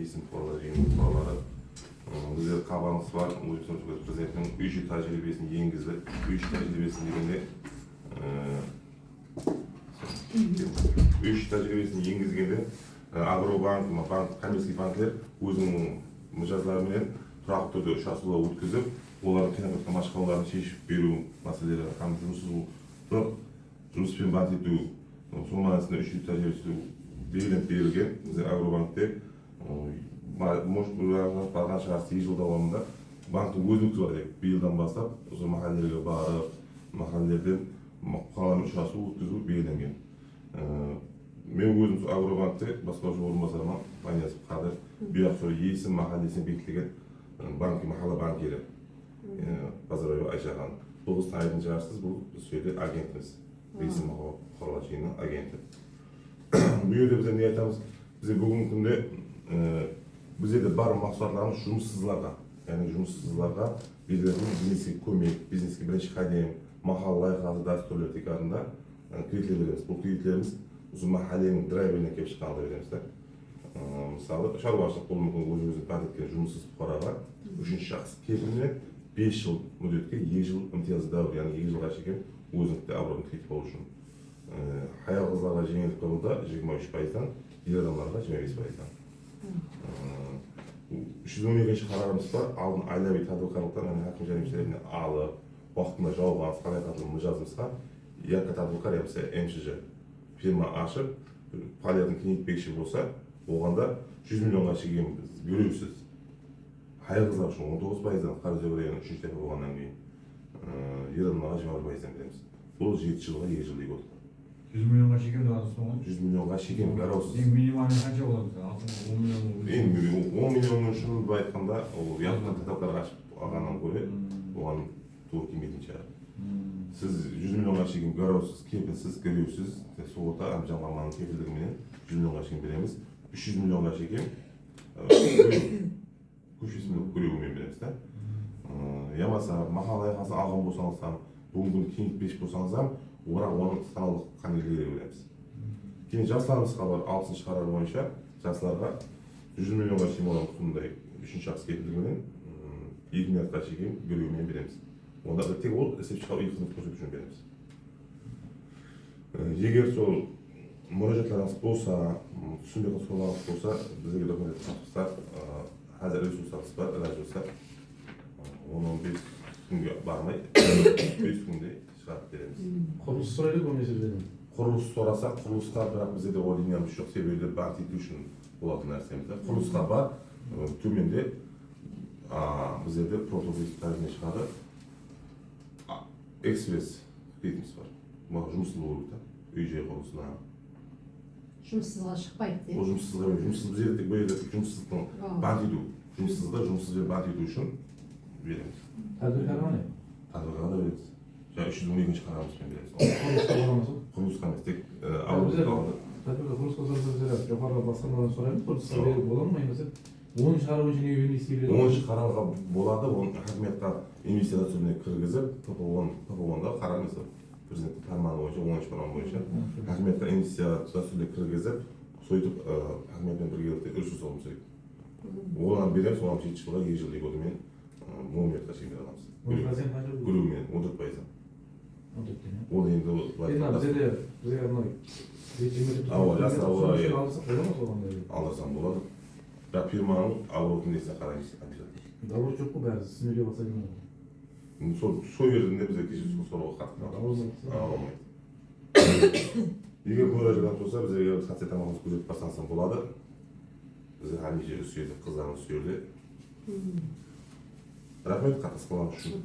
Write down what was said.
есім туралы жеңіл туралары. Бізде қабағымыз бар, Өзбекстан президентінің үй іші тәжірибесін енгізіп, үй іші тәжірибесін дегенде үй іші тәжірибесін енгізгенде Агробанк, коммерциялық банклер өзінің mijozlarмен тұрақты түрде ұшырасулар өткізіп, олардың қиындап жатқан машқаларын шешіп беру мәселелері, жұмыспен банк ету, сол мағынасында үш тәжірибесі белгіленіп берілген. Бізде Агробанкте может барған шығарсы 2 жыл давамында банктың өз өткізіп жатыр. Биылдан бастап осы махаллелерге барып, махаллелерден қаламен ұшырасу өткізу белгіленген. Мен өзім Агробанкте басқарушы орынбасарыма Баниясов Қадыр бұяқ сол есім махаллесіне бекітілген банки махалла банкері Базарбаева Айшахан. Бұл танитын шығарсыз, бұл біз сөйде агентіміз. Есім құрала жиыны агенті. Бұл жерде бізде не айтамыз? Бізде бүгінгі күнде бізде бар мақсаттарымыз жұмыссыздарға, яғни жұмыссыздарға белгіленген бизнеске көмек, бизнеске бірінші қадам, махалла лайқасы дәстүрлер текарында кредиттер береміз. Бұл кредиттеріміз осы махалленің драйверіне келіп шыққанда береміз. Мысалы, шаруашылық болуы мүмкін өзіміздің пән еткен жұмыссыз fuqaroға үшінші шақс кепілмен 5 жыл мүддетке 2 жыл имтиязды дәуір, яғни 2 жылға шеккен өзіңді абыройын кредит болу үшін. Аял қыздарға жеңілдік болуда 23%-дан, ер адамдарға 25%-дан. 312-ші қарарымыз бар, алдын айлаби тадбиқарлықтар, әкім жәрмешілеріне алып, уақытында жауабыңыз қалай қатылым mijozimizға Ярко тадбиқар, яғни МШЖ фирма ашып, фаалиятын кеңейтпекші болса, оғанда 100 миллионға шеген бөлеусіз. Аял қыздар үшін 19%-дан, қарыз өңіреген 3-ші тепе болғаннан кейін, ер адамдарға 20%-дан береміз. Бұл 7 жылға 2 жыл дейік отыр. 100 миллионға шекем де адыс болған? 100 миллионға шекем гараусыз. Минимальный қанша болады? 10 миллион. 10 миллионның үшін бұл айтқанда, ол яғынан тәтапқар ашып алғаннан көрі, оған туыр келмейтін шығар. Сіз 100 миллионға шекем гараусыз, кепілсіз, кіреусіз, соғыта әмжамғаманың кепілдігіменен 100 миллионға шекем береміз. 300 миллионға шекем, көшесіз миллион көреуімен береміз. Ямаса, махалла лайқасын алған болсаңыздан, бүгінгі күні кеңейтпеш болсаңыздан, орақ оның саналық қанелгері береміз. Кейін жастарымызға бар 6-шы қарар бойынша жастарға 100 миллионға шейін olan сондай 3-ші шақс кепілдігімен 2 миллиардқа шейін бөлуімен береміз. Онда тек ол есеп шығару қызмет көрсету үшін береміз. Егер сол мұражатларыңыз болса, түсінбеген сұрағыңыз болса, бізге документ тапсырсақ, қазір ресурстарымыз бар, ресурстар 10-15 күнге бармай, 5 күнде шығарып береміз. Құрылыс сұрайды көмесі береміз. Құрылыс сұрасақ, құрылысқа бірақ бізде де ол линиямыз жоқ, себебі банк ету үшін болатын нәрсеміз. Құрылысқа бар, төменде біздерде протокол тарихіне шығады. Экспресс кредитіміз бар. Жұмыссыз болу керек, үй-жай құрылысына. Жұмыссызға шықпайды, Ол жұмыссызға емес, жұмыссыз бізде тек бұл жерде жұмыссыздың банк ету, жұмыссызбен банк ету үшін береміз. Тәдбиқарға не? Тәдбиқарға да береміз. 312-ші қарарымызбен береміз. Құрылысқа боламыз? Құрылысқа емес, тек ауылда. Тәдбиққа құрылысқа сұрасыз, жоғарғы басқармадан сұраймыз, құрылысқа беріп бола ма емес? 10-ші қарар бойынша неге бермейсіз береді? 10-ші қарарға болады, оны хакіметқа инвестиция түріне кіргізіп, ТПО-да қарарымыз президенттің фарманы бойынша, 10-ші фарманы бойынша хакіметқа инвестиция түріне кіргізіп, сойтып хакіметпен бірге ресурс алуымыз керек. Оған береміз, оған 7 жылға 2 жыл дейік отымен 10 миллиардқа шейін бере аламыз. Көлуімен 14%. Ол енді бізде алырсам болады. Бірақ фирманың оборотын несіне қараймыз. Договор жоқ қой, бәрі сіз сөйлеп алса келмейді. Сол жерінде бізде кеше соруға қатты алмайды. Егер мұражадан болса, бізде соцсетамыз көзетіп бастансам болады. Бізде әлмеше сүйеді, қыздарымыз сүйеді. Рахмет қатысқаныңыз үшін.